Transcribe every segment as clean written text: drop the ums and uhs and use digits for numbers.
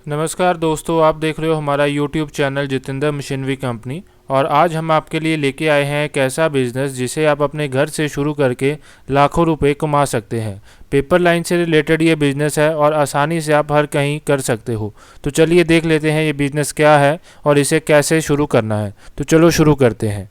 नमस्कार दोस्तों, आप देख रहे हो हमारा YouTube channel Jitendra machinery company. और आज हम आपके लिए लेके आए हैं एक ऐसा बिज़नेस जिसे आप अपने घर से शुरू करके लाखों रुपए कमा सकते हैं। पेपर लाइन से रिलेटेड ये बिज़नेस है और आसानी से आप हर कहीं कर सकते हो। तो चलिए देख लेते हैं ये बिज़नेस क्या है और इसे कैसे शुरू करना है। तो चलो शुरू करते हैं।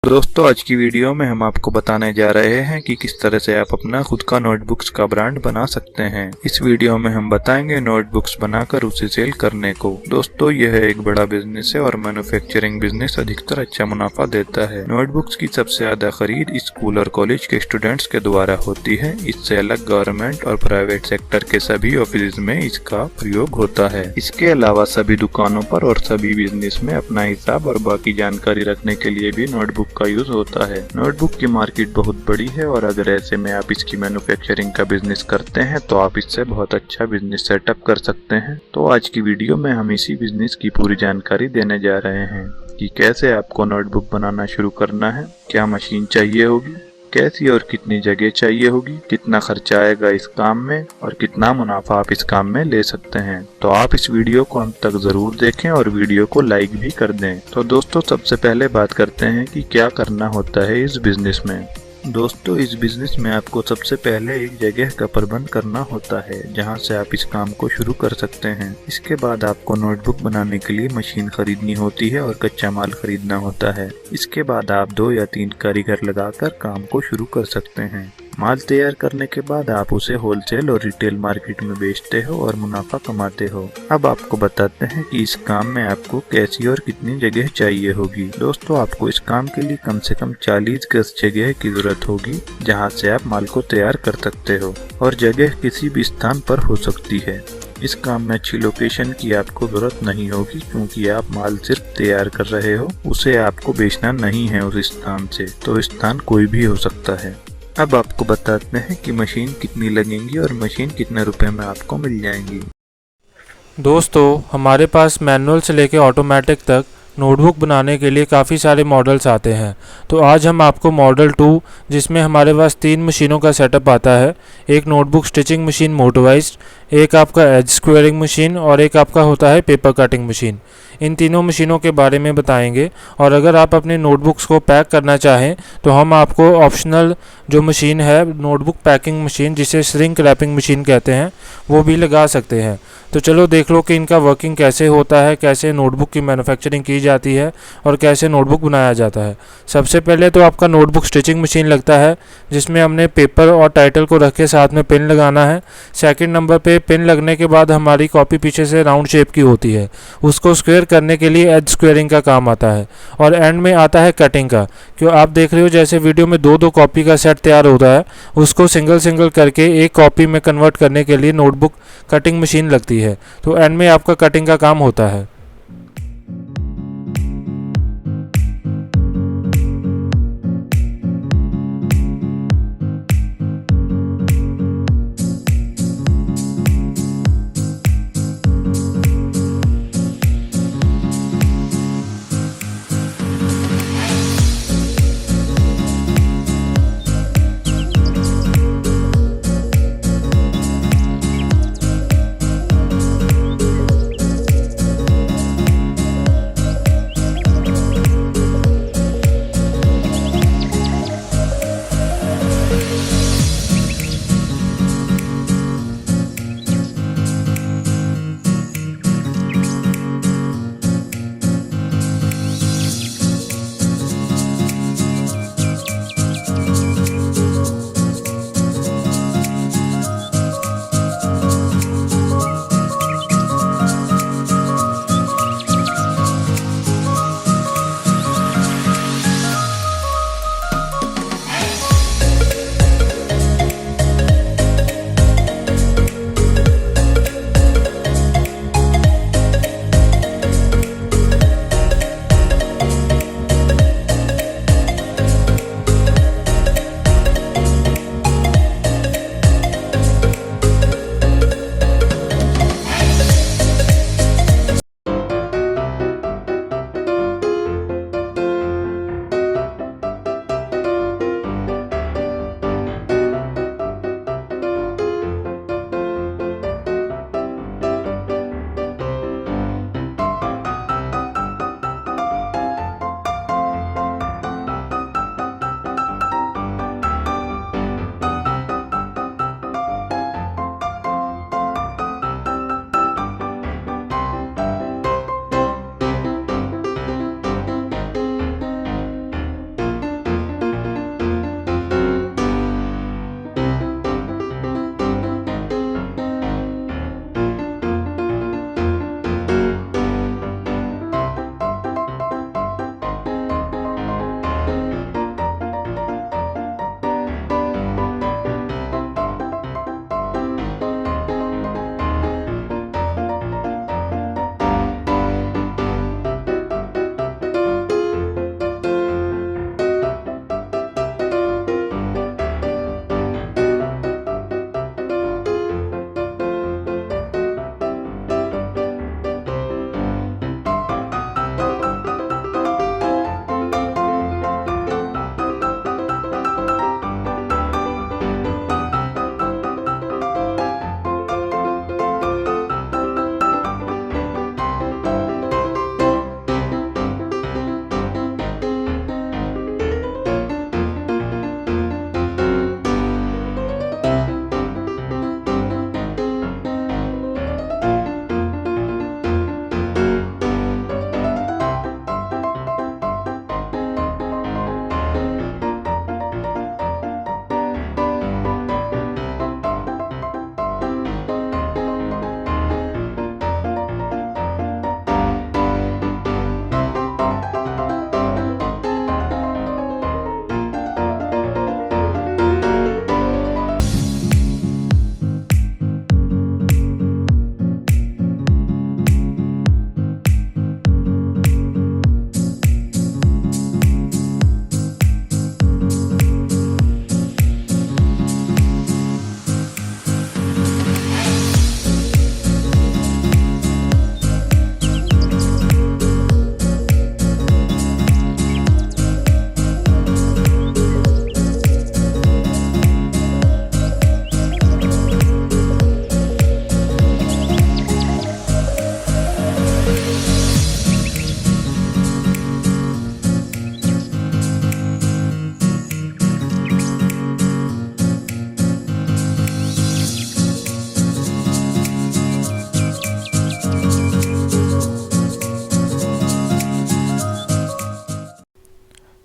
दोस्तों, आज की वीडियो में हम आपको बताने जा रहे हैं कि किस तरह से आप अपना खुद का नोटबुक्स का ब्रांड बना सकते हैं। इस वीडियो में हम बताएंगे नोटबुक्स बनाकर उसे सेल करने को। दोस्तों, यह एक बड़ा बिजनेस है और मैन्युफैक्चरिंग बिजनेस अधिकतर अच्छा मुनाफा देता है। नोटबुक्स की सबसे ज्यादा खरीद स्कूल और कॉलेज के स्टूडेंट्स के द्वारा होती है। इससे अलग गवर्नमेंट और प्राइवेट सेक्टर के सभी ऑफिस में इसका प्रयोग होता है। इसके अलावा सभी दुकानों पर और सभी बिजनेस में अपना हिसाब और बाकी जानकारी रखने के लिए भी नोटबुक का यूज होता है। नोटबुक की मार्केट बहुत बड़ी है और अगर ऐसे में आप इसकी मैन्युफैक्चरिंग का बिजनेस करते हैं तो आप इससे बहुत अच्छा बिजनेस सेटअप कर सकते हैं। तो आज की वीडियो में हम इसी बिजनेस की पूरी जानकारी देने जा रहे हैं कि कैसे आपको नोटबुक बनाना शुरू करना है, क्या मशीन चाहिए होगी, कैसी और कितनी जगह चाहिए होगी, कितना खर्चा आएगा इस काम में और कितना मुनाफा आप इस काम में ले सकते हैं। तो आप इस वीडियो को अंत तक जरूर देखें और वीडियो को लाइक भी कर दें। तो दोस्तों, सबसे पहले बात करते हैं कि क्या करना होता है इस बिजनेस में। दोस्तों, इस बिजनेस में आपको सबसे पहले एक जगह का प्रबंध करना होता है जहां से आप इस काम को शुरू कर सकते हैं। इसके बाद आपको नोटबुक बनाने के लिए मशीन खरीदनी होती है और कच्चा माल खरीदना होता है। इसके बाद आप 2 या 3 कारीगर लगाकर काम को शुरू कर सकते हैं। माल तैयार करने के बाद आप उसे होलसेल और रिटेल मार्केट में बेचते हो और मुनाफा कमाते हो। अब आपको बताते हैं कि इस काम में आपको कैसी और कितनी जगह चाहिए होगी। दोस्तों, आपको इस काम के लिए कम से कम 40 गज जगह की जरूरत होगी जहां से आप माल को तैयार कर सकते हो और जगह किसी भी स्थान पर हो सकती है। इस काम में अच्छी लोकेशन की आपको जरूरत नहीं होगी क्योंकि आप माल सिर्फ तैयार कर रहे हो, उसे आपको बेचना नहीं है उस स्थान से, तो स्थान कोई भी हो सकता है। अब आपको बताते हैं कि मशीन कितनी लगेंगी और मशीन कितने रुपए में आपको मिल जाएंगी। दोस्तों, हमारे पास मैनुअल से लेकर ऑटोमेटिक तक नोटबुक बनाने के लिए काफ़ी सारे मॉडल्स आते हैं। तो आज हम आपको मॉडल 2, जिसमें हमारे पास 3 मशीनों का सेटअप आता है, एक नोटबुक स्टिचिंग मशीन मोटराइज्ड, एक आपका एज स्क्वेयरिंग मशीन और एक आपका होता है पेपर कटिंग मशीन। इन तीनों मशीनों के बारे में बताएंगे। और अगर आप अपने नोटबुक्स को पैक करना चाहें तो हम आपको ऑप्शनल जो मशीन है, नोटबुक पैकिंग मशीन, जिसे श्रिंक रैपिंग मशीन कहते हैं, वो भी लगा सकते हैं। तो चलो देख लो कि इनका वर्किंग कैसे होता है, कैसे नोटबुक की मैन्युफैक्चरिंग की जाती है और कैसे नोटबुक बनाया जाता है। सबसे पहले तो आपका नोटबुक स्टिचिंग मशीन लगता है, जिसमें हमने पेपर और टाइटल को रख के साथ में पिन लगाना है। सेकंड नंबर पे पिन लगने के बाद हमारी कॉपी पीछे से राउंड शेप की होती है, उसको स्क्वायर करने के लिए एज स्क्वेयरिंग का काम आता है। और एंड में आता है कटिंग का। क्यों आप देख रहे हो जैसे वीडियो में 2-2 कॉपी का सेट तैयार होता है, उसको सिंगल सिंगल करके एक कॉपी में कन्वर्ट करने के लिए नोटबुक कटिंग मशीन लगती है। तो एंड में आपका कटिंग का काम होता है।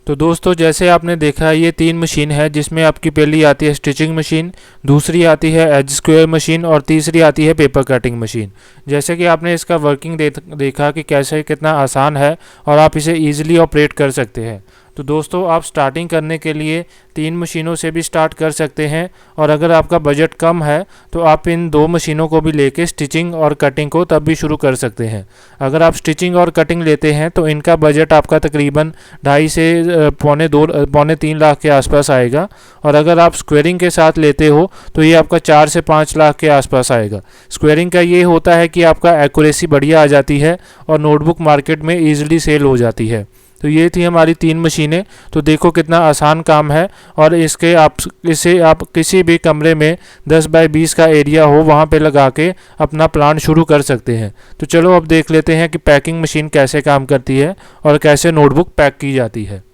तो दोस्तों जैसे आपने देखा ये 3 मशीन है, जिसमें आपकी पहली आती है स्टिचिंग मशीन, दूसरी आती है एज स्क्वायर मशीन और तीसरी आती है पेपर कटिंग मशीन। जैसे कि आपने इसका वर्किंग देखा कि कैसे कितना आसान है और आप इसे ईजिली ऑपरेट कर सकते हैं। तो दोस्तों आप स्टार्टिंग करने के लिए 3 मशीनों से भी स्टार्ट कर सकते हैं, और अगर आपका बजट कम है तो आप इन 2 मशीनों को भी लेके स्टिचिंग और कटिंग को तब भी शुरू कर सकते हैं। अगर आप स्टिचिंग और कटिंग लेते हैं तो इनका बजट आपका तकरीबन 2.5 से पौने 3 लाख के आसपास आएगा, और अगर आप स्क्वेयरिंग के साथ लेते हो तो ये आपका 4 से 5 लाख के आसपास आएगा। स्क्वेयरिंग का ये होता है कि आपका एक्यूरेसी बढ़िया आ जाती है और नोटबुक मार्केट में ईजिली सेल हो जाती है। तो ये थी हमारी 3 मशीनें। तो देखो कितना आसान काम है, और इसे आप किसी भी कमरे में 10 बाय 20 का एरिया हो वहाँ पे लगा के अपना प्लान शुरू कर सकते हैं। तो चलो अब देख लेते हैं कि पैकिंग मशीन कैसे काम करती है और कैसे नोटबुक पैक की जाती है।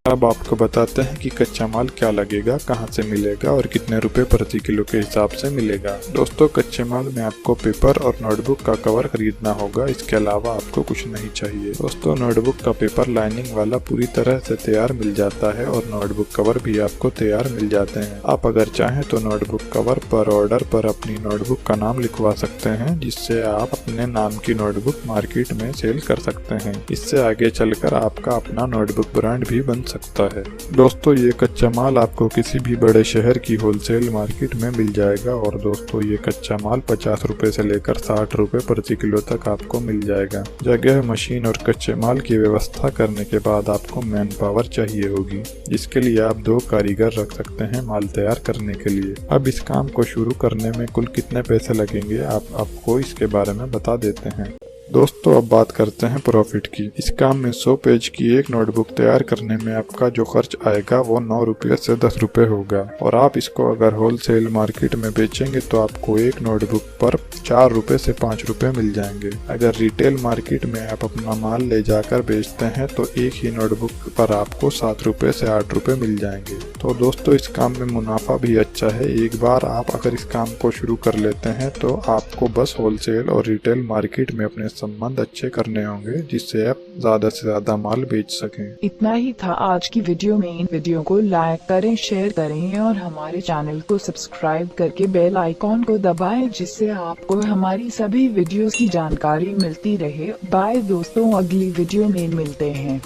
अब आपको बताते हैं कि कच्चा माल क्या लगेगा, कहाँ से मिलेगा और कितने रुपए प्रति किलो के हिसाब से मिलेगा। दोस्तों कच्चे माल में आपको पेपर और नोटबुक का कवर खरीदना होगा, इसके अलावा आपको कुछ नहीं चाहिए। दोस्तों नोटबुक का पेपर लाइनिंग वाला पूरी तरह से तैयार मिल जाता है और नोटबुक कवर भी आपको तैयार मिल जाते हैं। आप अगर चाहें तो नोटबुक कवर पर ऑर्डर पर अपनी नोटबुक का नाम लिखवा सकते हैं, जिससे आप अपने नाम की नोटबुक मार्केट में सेल कर सकते हैं। इससे आगे चलकर आपका अपना नोटबुक ब्रांड भी बन सकता है। दोस्तों ये कच्चा माल आपको किसी भी बड़े शहर की होलसेल मार्केट में मिल जाएगा, और दोस्तों ये कच्चा माल 50 रुपए से लेकर 60 रुपए प्रति किलो तक आपको मिल जाएगा। जगह, मशीन और कच्चे माल की व्यवस्था करने के बाद आपको मैन पावर चाहिए होगी, जिसके लिए आप 2 कारीगर रख सकते हैं माल तैयार करने के लिए। अब इस काम को शुरू करने में कुल कितने पैसे लगेंगे आपको इसके बारे में बता देते हैं। दोस्तों अब बात करते हैं प्रॉफिट की। इस काम में 100 पेज की एक नोटबुक तैयार करने में आपका जो खर्च आएगा वो 9 रुपये से 10 रुपये होगा, और आप इसको अगर होलसेल मार्केट में बेचेंगे तो आपको एक नोटबुक पर 4 रुपये से 5 रुपये मिल जाएंगे। अगर रिटेल मार्केट में आप अपना माल ले जाकर बेचते हैं तो एक ही नोटबुक पर आपको 7 रुपये से 8 रुपये मिल जाएंगे। तो दोस्तों इस काम में मुनाफा भी अच्छा है। एक बार आप अगर इस काम को शुरू कर लेते हैं तो आपको बस होलसेल और रिटेल मार्केट में अपने संबंध अच्छे करने होंगे, जिससे आप ज्यादा से ज्यादा माल बेच सकें। इतना ही था आज की वीडियो में। इन वीडियो को लाइक करें, शेयर करें और हमारे चैनल को सब्सक्राइब करके बेल आइकॉन को दबाएं, जिससे आपको हमारी सभी वीडियोस की जानकारी मिलती रहे। बाय दोस्तों, अगली वीडियो में मिलते हैं।